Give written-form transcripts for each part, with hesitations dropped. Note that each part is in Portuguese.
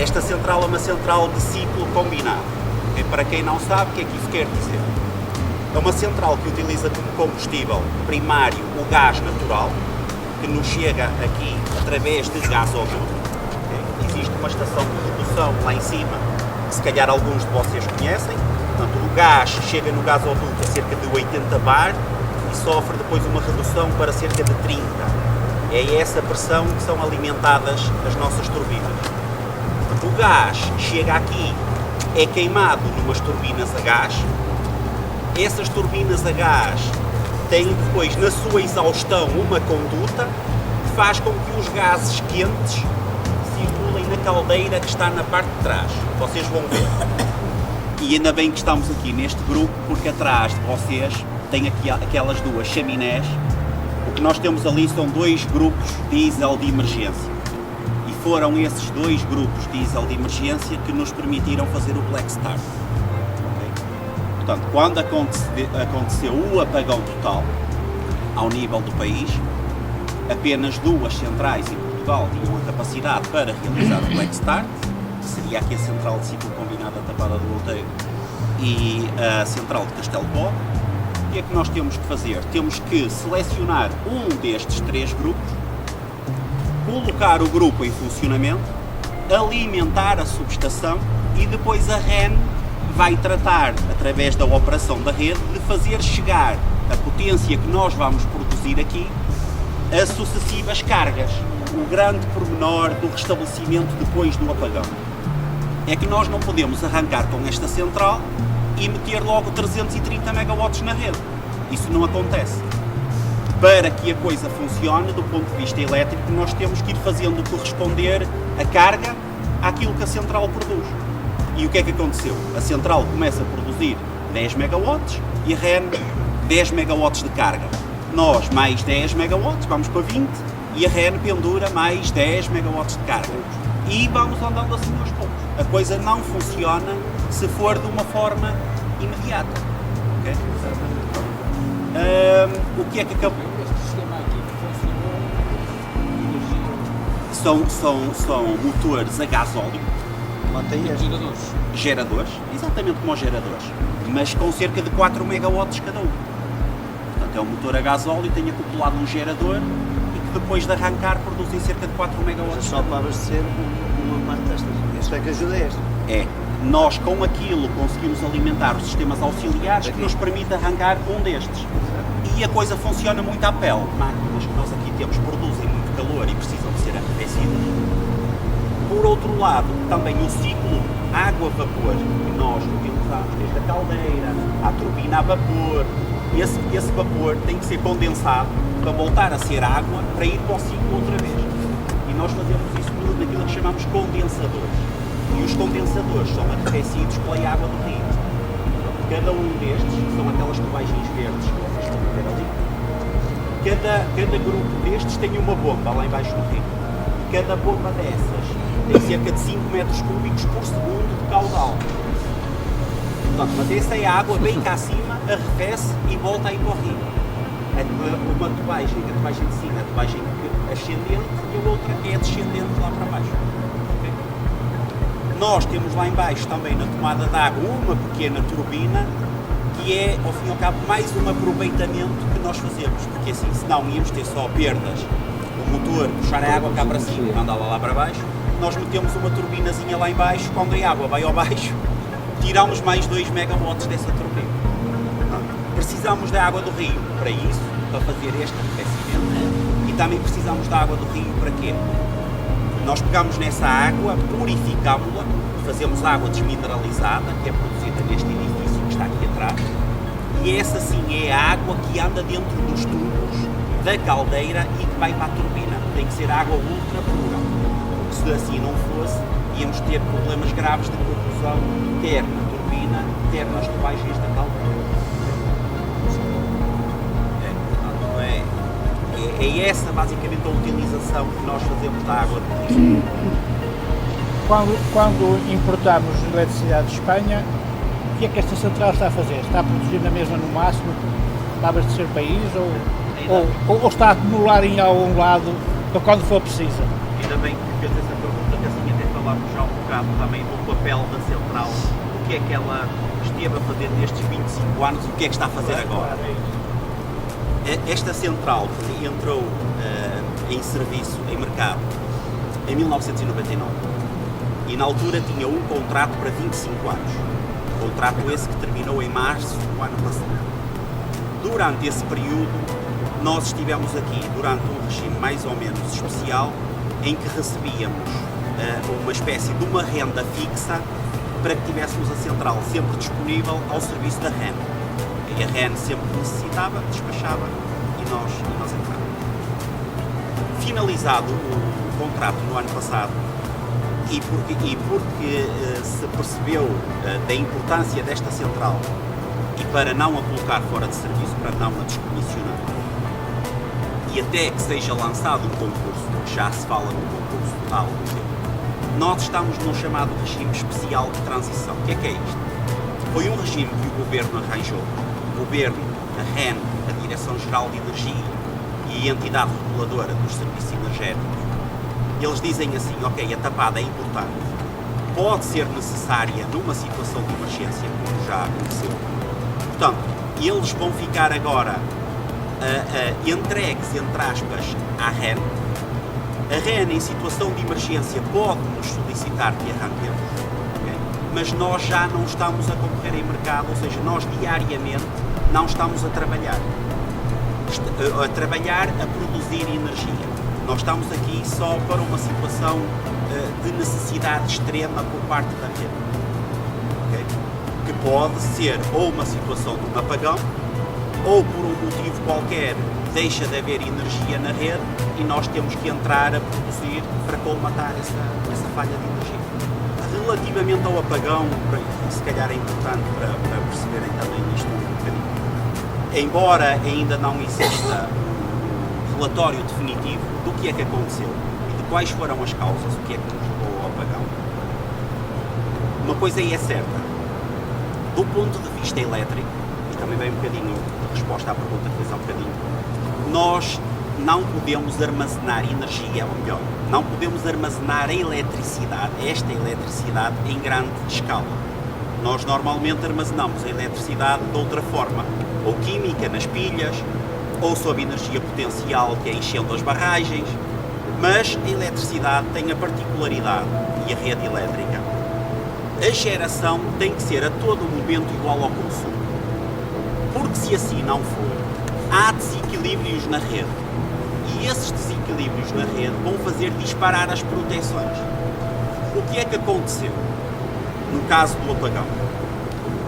Esta central é uma central de ciclo combinado. E para quem não sabe, o que é que isso quer dizer? É uma central que utiliza como combustível primário o gás natural, que nos chega aqui através de gasoduto. Existe uma estação de redução lá em cima, que se calhar alguns de vocês conhecem. Portanto, o gás chega no gasoduto a cerca de 80 bar e sofre depois uma redução para cerca de 30. É essa pressão que são alimentadas as nossas turbinas. O gás chega aqui, é queimado numas turbinas a gás. Essas turbinas a gás têm depois na sua exaustão uma conduta que faz com que os gases quentes circulem na caldeira que está na parte de trás. Vocês vão ver. E ainda bem que estamos aqui neste grupo, porque atrás de vocês tem aqui aquelas duas chaminés. O que nós temos ali são dois grupos diesel de emergência. E foram esses dois grupos diesel de emergência que nos permitiram fazer o Black Start. Portanto, quando aconteceu o apagão total, ao nível do país, apenas duas centrais em Portugal tinham a capacidade para realizar o Black Start, que seria aqui a central de ciclo combinado da Tapada do Outeiro e a central de Castelo Pó. O que é que nós temos que fazer? Temos que selecionar um destes três grupos, colocar o grupo em funcionamento, alimentar a subestação e depois a REN vai tratar, através da operação da rede, de fazer chegar a potência que nós vamos produzir aqui a sucessivas cargas. O grande pormenor do restabelecimento depois do apagão é que nós não podemos arrancar com esta central e meter logo 330 megawatts na rede. Isso não acontece. Para que a coisa funcione, do ponto de vista elétrico, nós temos que ir fazendo corresponder a carga àquilo que a central produz. E o que é que aconteceu? A central começa a produzir 10 megawatts e a REN 10 megawatts de carga. Nós mais 10 megawatts, vamos para 20 e a REN pendura mais 10 megawatts de carga. E vamos andando assim aos poucos. A coisa não funciona se for de uma forma imediata. Okay? O que é que acabou? Este sistema aqui funciona São motores a gasóleo. Geradores, exatamente como os geradores, mas com cerca de 4 megawatts cada um. Portanto, é um motor a gasóleo, tem acoplado um gerador e que depois de arrancar produzem cerca de 4 megawatts. Só para abastecer uma parte destas. Isto é que ajuda esta. É. Nós com aquilo conseguimos alimentar os sistemas auxiliares que nos permite arrancar um destes. E a coisa funciona muito à pele. Máquinas que nós aqui temos produzem muito calor e precisam de ser arrefecidas. Por outro lado, também o ciclo água-vapor que nós utilizamos desde a caldeira à turbina a vapor, esse vapor tem que ser condensado para voltar a ser água para ir para o ciclo outra vez. E nós fazemos isso por naquilo que chamamos condensadores. E os condensadores são arrefecidos pela água do rio. Cada um destes, são aquelas tubagens verdes que vocês estão a ver ali, cada grupo destes tem uma bomba lá embaixo do rio. E cada bomba dessas tem cerca de 5 metros cúbicos por segundo de caudal. Portanto, mas essa é a água bem cá acima, arrefece e volta a ir para o rio. Uma tubagem, a tubagem de cima, a tubagem ascendente e a outra é descendente lá para baixo. Okay? Nós temos lá embaixo também na tomada de água uma pequena turbina que é, ao fim e ao cabo, mais um aproveitamento que nós fazemos, porque assim, senão íamos ter só perdas. O motor puxar a água cá para cima e mandá-la lá para baixo. Nós metemos uma turbinazinha lá em baixo, quando a água vai ao baixo, tiramos mais 2 megawatts dessa turbina. Precisamos da água do rio para isso, para fazer este arrefecimento, e também precisamos da água do rio para quê? Nós pegamos nessa água, purificámos-la, fazemos água desmineralizada, que é produzida neste edifício que está aqui atrás, e essa sim é a água que anda dentro dos tubos da caldeira e que vai para a turbina. Tem que ser água ultra pura. Se assim não fosse, íamos ter problemas graves de corrosão, quer na turbina, quer nas tubagens da caldeira. É essa basicamente a utilização que nós fazemos da água do rio. Quando importamos eletricidade de Espanha, o que é que esta central está a fazer? Está a produzir na mesma no máximo para abastecer o país ou está a acumular em algum lado para quando for preciso? Ainda bem que fez essa pergunta, que assim até falámos já um bocado bocado também do papel da central, o que é que ela esteve a fazer nestes 25 anos e o que é que está a fazer agora. Esta central entrou em serviço, em mercado, em 1999 e na altura tinha um contrato para 25 anos. Contrato esse que terminou em março do ano passado. Durante esse período, nós estivemos aqui durante um regime mais ou menos especial, em que recebíamos uma espécie de uma renda fixa para que tivéssemos a central sempre disponível ao serviço da REN. E a REN sempre necessitava, despachava e nós entrávamos. Finalizado o contrato no ano passado, e porque se percebeu da importância desta central e para não a colocar fora de serviço, para não a descomissionar, e até que seja lançado um concurso, já se fala num concurso há algum tempo, nós estamos num chamado regime especial de transição. O que é isto? Foi um regime que o Governo arranjou, o Governo, a REN, a Direção-Geral de Energia e a Entidade Reguladora dos Serviços Energéticos. Eles dizem assim, ok, a tapada é importante, pode ser necessária numa situação de emergência, como já aconteceu. Portanto, eles vão ficar agora entregues, entre aspas, à REN. A REN, em situação de emergência, pode-nos solicitar que arranquemos, okay? Mas nós já não estamos a concorrer em mercado, ou seja, nós diariamente não estamos a trabalhar, a produzir energia. Nós estamos aqui só para uma situação de necessidade extrema por parte da rede, okay? Que pode ser ou uma situação de um apagão, ou por um motivo qualquer deixa de haver energia na rede e nós temos que entrar a produzir para colmatar essa falha de energia. Relativamente ao apagão, se calhar é importante para perceberem também isto um bocadinho. Embora ainda não exista relatório definitivo do que é que aconteceu e de quais foram as causas, o que é que nos levou ao apagão, uma coisa aí é certa, do ponto de vista elétrico, isto também vem um bocadinho de resposta à pergunta que fez há um bocadinho, nós não podemos armazenar energia, ou melhor, não podemos armazenar a eletricidade, esta eletricidade, em grande escala. Nós normalmente armazenamos a eletricidade de outra forma, ou química nas pilhas, ou sob energia potencial, que é enchendo as barragens, mas a eletricidade tem a particularidade, e a rede elétrica, a geração tem que ser a todo momento igual ao consumo. Porque se assim não for, há desequilíbrios na rede, e esses desequilíbrios na rede vão fazer disparar as proteções. O que é que aconteceu no caso do apagão?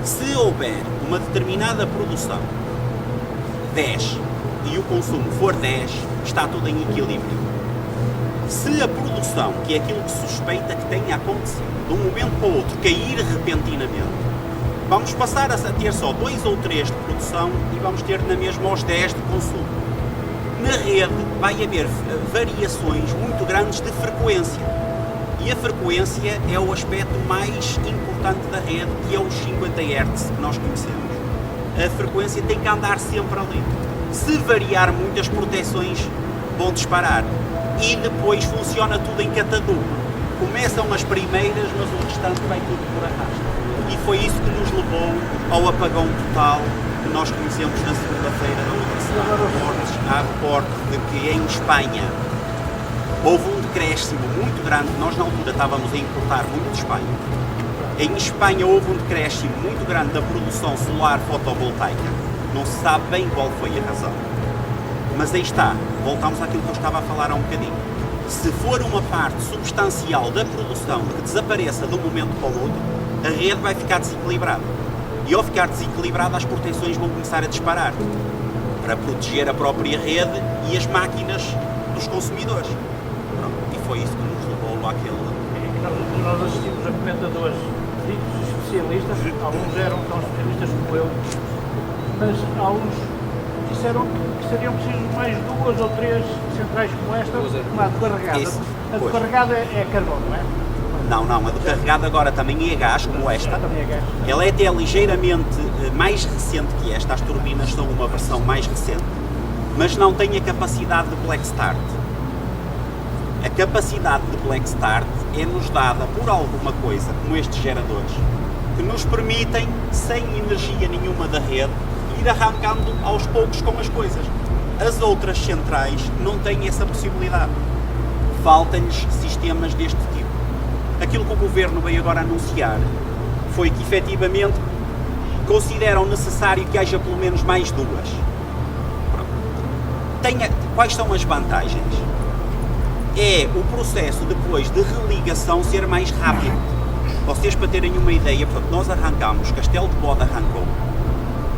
Se houver uma determinada produção 10 e o consumo for 10, está tudo em equilíbrio. Se a produção, que é aquilo que se suspeita que tenha acontecido, de um momento para o outro, cair repentinamente, vamos passar a ter só 2 ou 3 de produção e vamos ter na mesma os 10 de consumo. Na rede vai haver variações muito grandes de frequência. E a frequência é o aspecto mais importante da rede, que é os 50 Hz que nós conhecemos. A frequência tem que andar sempre ali. Se variar muito, as proteções vão disparar. E depois funciona tudo em catadupa. Começam as primeiras, mas o restante vai tudo por arrasto. E foi isso que nos levou ao apagão total que nós conhecemos na segunda-feira da Universidade. Há reporte de que em Espanha houve um decréscimo muito grande. Nós na altura estávamos a importar muito de Espanha. Em Espanha houve um decréscimo muito grande da produção solar fotovoltaica. Não se sabe bem qual foi a razão. Mas aí está, voltamos àquilo que eu estava a falar há um bocadinho. Se for uma parte substancial da produção que desapareça de um momento para o outro, a rede vai ficar desequilibrada. E ao ficar desequilibrada, as proteções vão começar a disparar para proteger a própria rede e as máquinas dos consumidores. Pronto. E foi isso que nos levou àquele... Nós assistimos a comentadores ditos especialistas, alguns eram tão especialistas como eu, mas alguns disseram que seriam precisos mais 2 ou 3 centrais como esta, como a de carregada. A de carregada é carvão, não é? Não, a de carregada agora também é gás, como esta. Também é gás. Ela é até ligeiramente mais recente que esta, as turbinas são uma versão mais recente, mas não tem a capacidade de Black Start. A capacidade de Black Start é-nos dada por alguma coisa, como estes geradores, que nos permitem, sem energia nenhuma da rede, ir arrancando aos poucos com as coisas. As outras centrais não têm essa possibilidade. Faltam-lhes sistemas deste tipo. Aquilo que o Governo veio agora anunciar foi que, efetivamente, consideram necessário que haja pelo menos mais duas. Quais são as vantagens? É o processo depois de religação ser mais rápido. Vocês, para terem uma ideia, portanto, nós arrancamos, Castelo de Bode arrancou,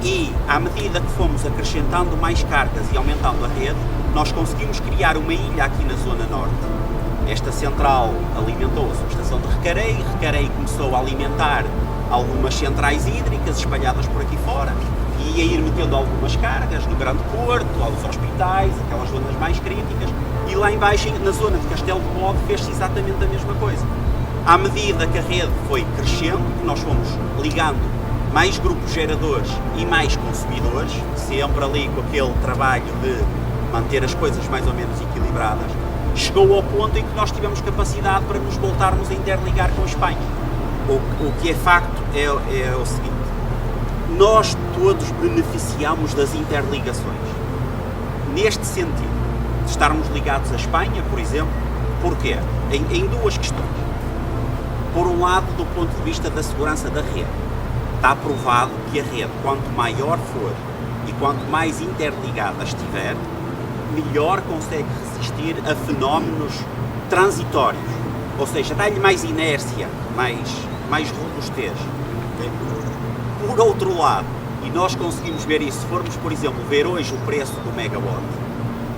e à medida que fomos acrescentando mais cargas e aumentando a rede, nós conseguimos criar uma ilha aqui na Zona Norte. Esta central alimentou a subestação de Recarei, Recarei começou a alimentar algumas centrais hídricas espalhadas por aqui fora, e a ir metendo algumas cargas no Grande Porto, aos hospitais, aquelas zonas mais críticas, e lá em baixo, na zona de Castelo de Bode, fez-se exatamente a mesma coisa. À medida que a rede foi crescendo, nós fomos ligando mais grupos geradores e mais consumidores, sempre ali com aquele trabalho de manter as coisas mais ou menos equilibradas, chegou ao ponto em que nós tivemos capacidade para nos voltarmos a interligar com a Espanha. O que é facto é o seguinte: nós todos beneficiamos das interligações. Neste sentido, de estarmos ligados à Espanha, por exemplo, porquê? Em duas questões. Por um lado, do ponto de vista da segurança da rede. Está provado que a rede, quanto maior for e quanto mais interligada estiver, melhor consegue resistir a fenómenos transitórios. Ou seja, dá-lhe mais inércia, mais robustez. Por outro lado, e nós conseguimos ver isso, se formos, por exemplo, ver hoje o preço do megawatt,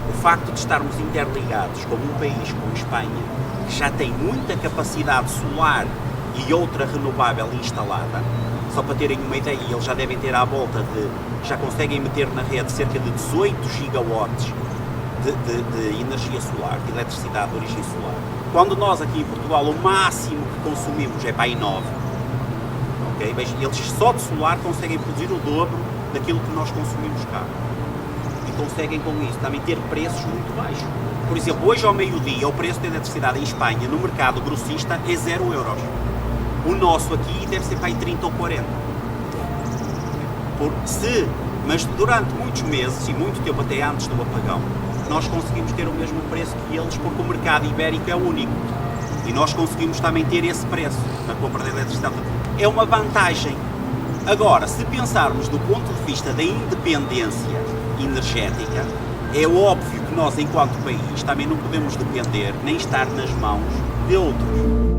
o facto de estarmos interligados como um país como Espanha, que já tem muita capacidade solar e outra renovável instalada, só para terem uma ideia, eles já devem ter à volta já conseguem meter na rede cerca de 18 gigawatts de energia solar, de eletricidade de origem solar. Quando nós aqui em Portugal o máximo que consumimos é para aí 9. Okay? Eles só de solar conseguem produzir o dobro daquilo que nós consumimos cá. E conseguem com isso também ter preços muito baixos. Por exemplo, hoje ao meio-dia o preço da eletricidade em Espanha no mercado grossista é 0 euros. O nosso aqui deve ser para aí 30 ou 40. Mas durante muitos meses e muito tempo até antes do apagão, nós conseguimos ter o mesmo preço que eles, porque o mercado ibérico é único. E nós conseguimos também ter esse preço na compra da eletricidade. É uma vantagem. Agora, se pensarmos do ponto de vista da independência energética, é óbvio que nós, enquanto país, também não podemos depender nem estar nas mãos de outros.